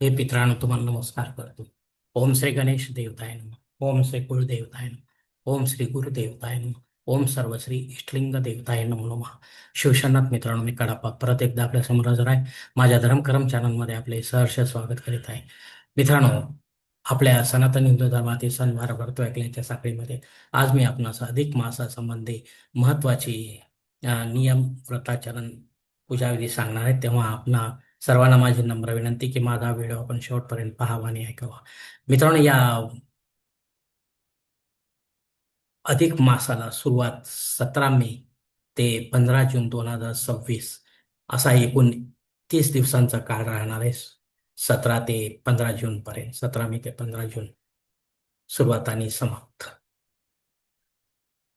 हे मित्रांनो, तुम्हाला नमस्कार करतो. ओम श्री गणेश देवताय नमः. ओम श्री कुलदेवताय नमः. ओम श्री गुरुदेवताय नमः. ओम सर्वश्री इष्टलिंग देवताय नमो नमः. शिवशरणात मित्रांनो, मी कडापा परत एकदा आपल्या समोर हजर आहे. माझ्या धर्मकरम चॅनलमध्ये आपले सहर्ष स्वागत करीत आहे. मित्रांनो, आपल्या सनातन हिंदू धर्मातील सणवार व्रत ऐकण्याच्या साखळीमध्ये आज मी आपणास अधिक मासासंबंधी महत्वाची नियम, व्रताचरण, पूजाविधी सांगणार आहे. तेव्हा आपणा सर्वांना माझी नम्र विनंती की माझा व्हिडिओ आपण शेवटपर्यंत पाहावा आणि ऐकावा. मित्रांनो, या अधिक मासाला सुरुवात 17 मे ते 15 जून 2026 असा एकूण 30 दिवसांचा काळ राहणार आहे. 17 ते 15 जून पर्यंत, 17 मे ते 15 जून सुरुवात आणि समाप्त.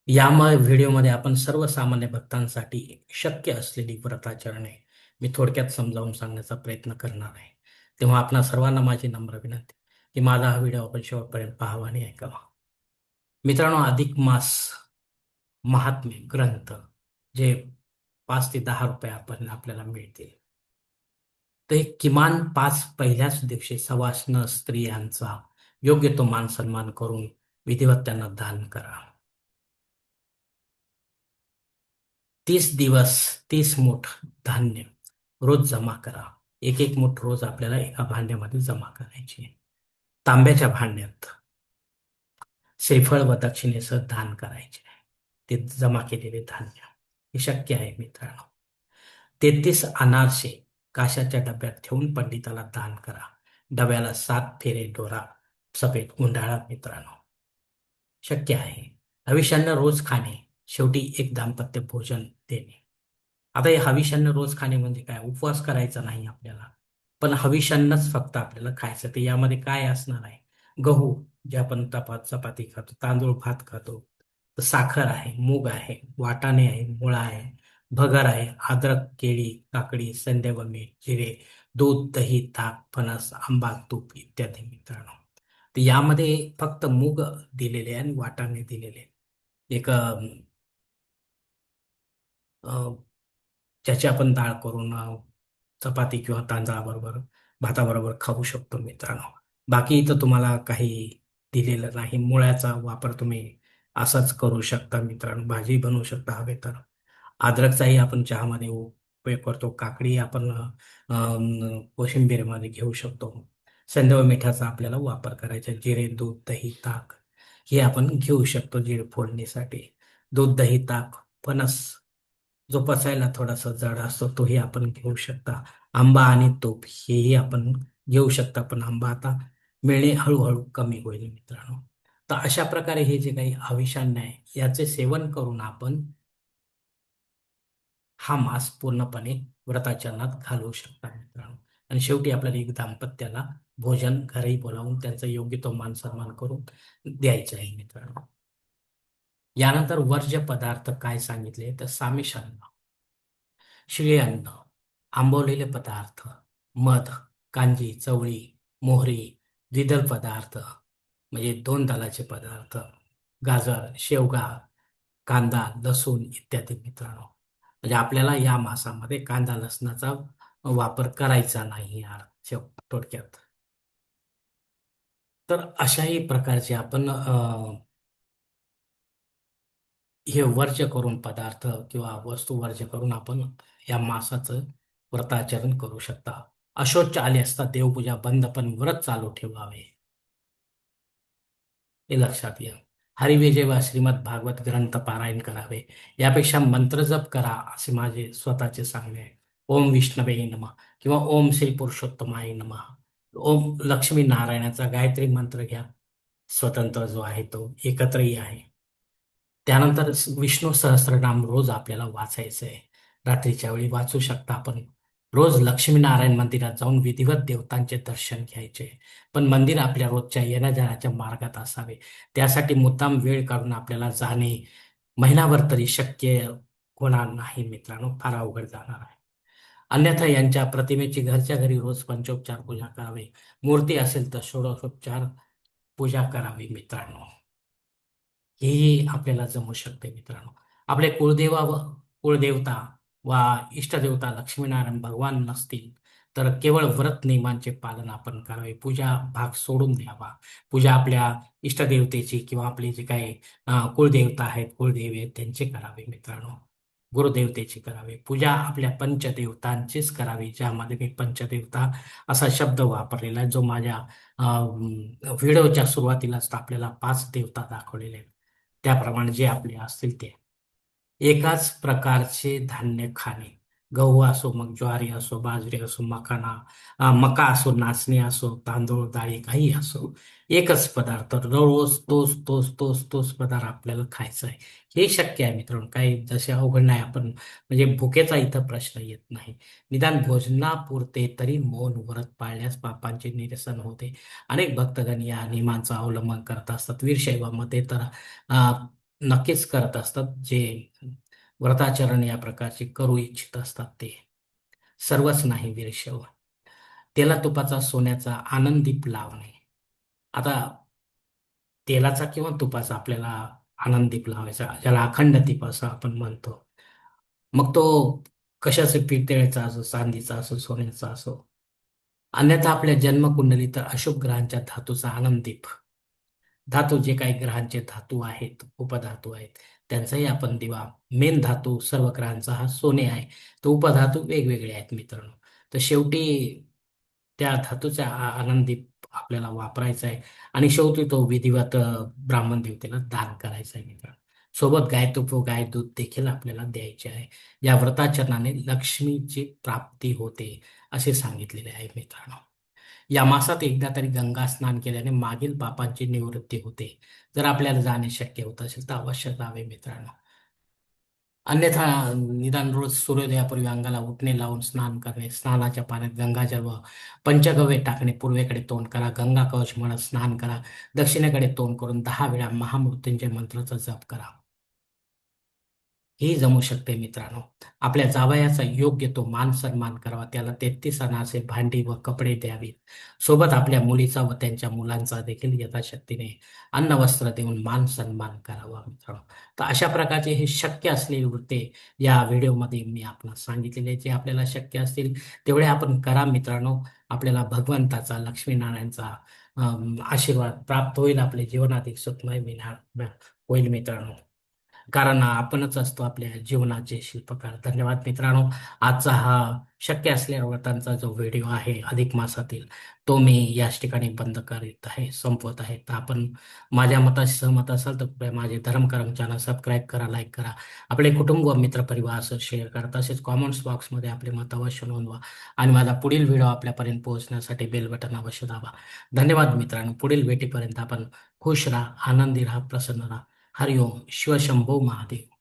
यामुळे व्हिडिओमध्ये आपण सर्वसामान्य भक्तांसाठी शक्य असलेली व्रताचरणे मी थोडक्यात समजावून सांगण्याचा प्रयत्न करणार आहे. तेव्हा आपणा सर्वांना माझी नम्र विनंती की माझा हा व्हिडिओ आपण शेवटपर्यंत पाहावा आणि ऐकावा. मित्रांनो, अधिक मास महात्म्य ग्रंथ जे 5 ते 10 रुपये आपण आपल्याला मिळतील, ते किमान 5 पहिल्याच दिवशी सवाष्ण स्त्रियांचा योग्य तो मान सन्मान करून विधिवत त्यांना दान करा. 30 दिवस 30 मूठ धान्य रोज जमा करा. एक एक मूठ रोज आपल्याला एका भांड्यामध्ये जमा करायची. तांब्याच्या भांड्यात श्रीफळ व दक्षिणेसह दान करायचे आहे. ते जमा केलेले धान्य हे शक्य आहे मित्रांनो. 33 अनारसे काशाच्या डब्यात ठेवून पंडिताला दान करा. डब्याला 7 फेरे दोरा सफेद गुंडाळा मित्रांनो. शक्य आहे. हविष्यान्न रोज खाणे, शेवटी एक दाम्पत्य भोजन देणे. आता हे हविष्यान्न रोज खाणे म्हणजे काय? उपवास करायचा नाही आपल्याला, पण हविष्यान्नच फक्त आपल्याला खायचं. तर यामध्ये काय असणार आहे? गहू, जे आपण चपाती खातो, तांदूळ भात खातो, तर साखर आहे, मूग आहे, वाटाणे आहे, मुळा आहे, भगर आहे, अद्रक, केळी, काकडी, संध्या व मीठ, जिरे, दूध, दही, ताक, फणस, आंबा, तूप इत्यादी मित्रांनो. तर यामध्ये फक्त मूग दिलेले आहे आणि वाटाणे दिलेले आहे. एक अ, ज्याची आपण डाळ करून चपाती किंवा तांदळाबरोबर, भाताबरोबर खाऊ शकतो मित्रांनो. बाकी इथं तुम्हाला काही दिलेलं नाही. मुळ्याचा वापर तुम्ही असाच करू शकता मित्रांनो. भाजी बनवू शकता हवे तर. अद्रकचाही आपण चहामध्ये उपयोग करतो. काकडी आपण कोशिंबीरमध्ये घेऊ शकतो. संध्या व मिठाचा आपल्याला वापर करायचा. जिरे, दूध, दही, ताक हे आपण घेऊ शकतो जिरे फोडणीसाठी. दूध, दही, ताक, फणस जो पचायला थोडासा जड असतो तोही आपण घेऊ शकता. आंबा आणि तूप हेही आपण घेऊ शकता, पण आंबा आता मिळणे हळूहळू कमी होईल मित्रांनो. तर अशा प्रकारे हे जे काही अविषान्य आहे याचे सेवन करून आपण हा मास पूर्णपणे व्रताचरणात घालवू शकता मित्रांनो. आणि शेवटी आपल्याला एक दाम्पत्याला भोजन घरी बोलावून त्यांचा योग्य तो मान सन्मान करून द्यायचा आहे मित्रांनो. यानंतर वर्ज्य पदार्थ काय सांगितले तर सामिषान्न, शिळे अन्न, आंबवलेले पदार्थ, मध, कांजी, चवळी, मोहरी, द्विदल पदार्थ म्हणजे 2 दलाचे पदार्थ, गाजर, शेवगा, कांदा, लसूण इत्यादी मित्रांनो. म्हणजे आपल्याला या मासामध्ये कांदा लसणाचा वापर करायचा नाही यार थोडक्यात. तर अशाही प्रकारचे आपण हे वर्ज्य करून पदार्थ किंवा वस्तू वर्ज्य करून आपण या मासाचं व्रताचरण करू शकता. अशौच आले असता देवपूजा बंद, पण व्रत चालू ठेवावे हे लक्षात घ्या. हरिविजय वा श्रीमद भागवत ग्रंथ पारायण करावे. यापेक्षा मंत्रजप करा असे माझे स्वतःचे सांगणे आहे. ओम विष्णवे नमः किंवा ओम श्री पुरुषोत्तमाय नमः. ओम लक्ष्मी नारायणाचा गायत्री मंत्र घ्या. स्वतंत्र जो आहे तो एकत्रही आहे. त्यानंतर विष्णू सहस्त्रनाम रोज आपल्याला वाचायचं आहे. रात्रीच्या वेळी वाचू शकता आपण. रोज लक्ष्मीनारायण मंदिरात जाऊन विधिवत देवतांचे दर्शन घ्यायचे. पण मंदिर आपल्या रोजच्या येण्या-जाण्याच्या मार्गात असावे. त्यासाठी मुद्दाम वेळ काढून आपल्याला जाणे महिनाभर तरी शक्य होणार नाही मित्रांनो. फार अवघड जाणार आहे. अन्यथा यांच्या प्रतिमेची घरच्या घरी रोज पंचोपचार पूजा करावी. मूर्ती असेल तर षोडशोपचार पूजा करावी मित्रांनो. हेही आपल्याला जमू शकते मित्रांनो. आपले कुळदेवा व कुळदेवता वा इष्टदेवता लक्ष्मीनारायण भगवान नसतील तर केवळ व्रत नियमांचे पालन आपण करावे. पूजा भाग सोडून द्यावा. पूजा आपल्या इष्टदेवतेची किंवा आपली जी काही कुळदेवता आहेत, कुळदेवी आहेत त्यांचे करावे मित्रांनो. गुरुदेवतेची करावे. पूजा आपल्या पंचदेवतांचीच करावी. ज्यामध्ये मी पंचदेवता असा शब्द वापरलेला आहे, जो माझ्या व्हिडिओच्या सुरुवातीलाच आपल्याला 5 देवता दाखवलेले आहेत. त्याप्रमाणे जे आपले असतील ते. एकाच प्रकारचे धान्य खाणे. गहू असो, मग ज्वारी असो, बाजरी असो, मका असो, नाचणी असो, तांदूळ, डाळी काही असो. एकच पदार्थ रोज तोच तोच तोच तोच पदार्थ आपल्याला खायचा आहे. हे शक्य आहे मित्रांनो. काही जसे अवघड नाही. आपण म्हणजे भुकेचा इथं प्रश्न येत नाही. निदान भोजनापुरते तरी मौन व्रत पाळल्यास पापांचे निरसन होते. अनेक भक्तगण या नियमांचं अवलंबन करत असतात. वीरशैवामध्ये तर अ, नक्कीच करत असतात, जे व्रताचरण या प्रकारचे करू इच्छित असतात ते. सर्वच नाही वीरशैव. तेला तुपाचा सोन्याचा आनंदीप लावणे. आता तेलाचा किंवा तुपाचा आपल्याला आनंदीप लावायचा, ज्याला अखंड दीप असं आपण म्हणतो. मग तो कशाचे पितळेचा असो, चांदीचा असो, सोन्याचा असो. अन्यथा आपल्या जन्मकुंडली तर अशुभ ग्रहांच्या धातूचा आनंदीप. धातू जे काही ग्रहांचे धातू आहेत, उपधातू आहेत, त्यांचाही आपण दिवा. मेन धातू सर्व ग्रहांचा हा सोने आहे. तर उपधातू वेगवेगळे आहेत मित्रांनो. तर शेवटी त्या धातूचा आनंदी आपल्याला वापरायचा आहे आणि शेवटी तो विधिवत ब्राह्मण देवतेला दान करायचा आहे मित्रांनो. सोबत गाय तूप व गाय दूध देखील आपल्याला द्यायचे आहे. या व्रताचरणाने लक्ष्मीची प्राप्ती होते असे सांगितलेले आहे मित्रांनो. या मासात एकदा तरी गंगा स्नान केल्याने मागील पापांची निवृत्ती होते. जर आपल्याला जाणे शक्य होत असेल तर अवश्य जावे मित्रांनो. अन्यथा निदान रोज सूर्योदयापूर्वी अंगाला उठणे लावून स्नान करणे, स्नानाच्या पाण्यात गंगाजल व पंचगव्य टाकणे, पूर्वेकडे तोंड करा, गंगा कवच म्हणत स्नान करा, दक्षिणेकडे तोंड करून 10 वेळा महामृत्युंजय मंत्राचा जप करा. ही जमू शकते मित्रांनो. आपल्या जावयाचा योग्य तो मान सन्मान करावा. त्याला 33 अनाचे भांडी व कपडे द्यावीत. सोबत आपल्या मुलीचा व त्यांच्या मुलांचा देखील यथाशक्तीने अन्न वस्त्र देऊन मान सन्मान करावा मित्रांनो. तर अशा प्रकारचे हे शक्य असलेले वृत्ते या व्हिडिओमध्ये मी आपणास सांगितलेले. जे आपल्याला शक्य असतील तेवढे आपण करा मित्रांनो. आपल्याला भगवंताचा, लक्ष्मीनारायणचा आशीर्वाद प्राप्त होईल. आपले जीवन अधिक सुखमय होईल मित्रांनो. कारण आपणच असतो आपल्या जीवनाचे शिल्पकार. धन्यवाद मित्रांनो. आजचा हा शक्य असलेल्या व्रतांचा जो व्हिडिओ आहे अधिक मासातील, तो मी याच ठिकाणी बंद करीत आहे, संपवत आहे. तर आपण माझ्या मताशी सहमत असाल तर कृपया माझे धर्मकरम चॅनल सबस्क्राईब करा, लाईक करा, आपले कुटुंब व मित्रपरिवार असं शेअर करा. तसेच कॉमेंट्स बॉक्समध्ये आपले मत अवश्य नोंदवा आणि माझा पुढील व्हिडिओ आपल्यापर्यंत पोहोचण्यासाठी बेल बटन अवश्य दाबा. धन्यवाद मित्रांनो. पुढील भेटीपर्यंत आपण खुश राहा, आनंदी राहा, प्रसन्न राहा. हरिओम शिवशंभो महादेव.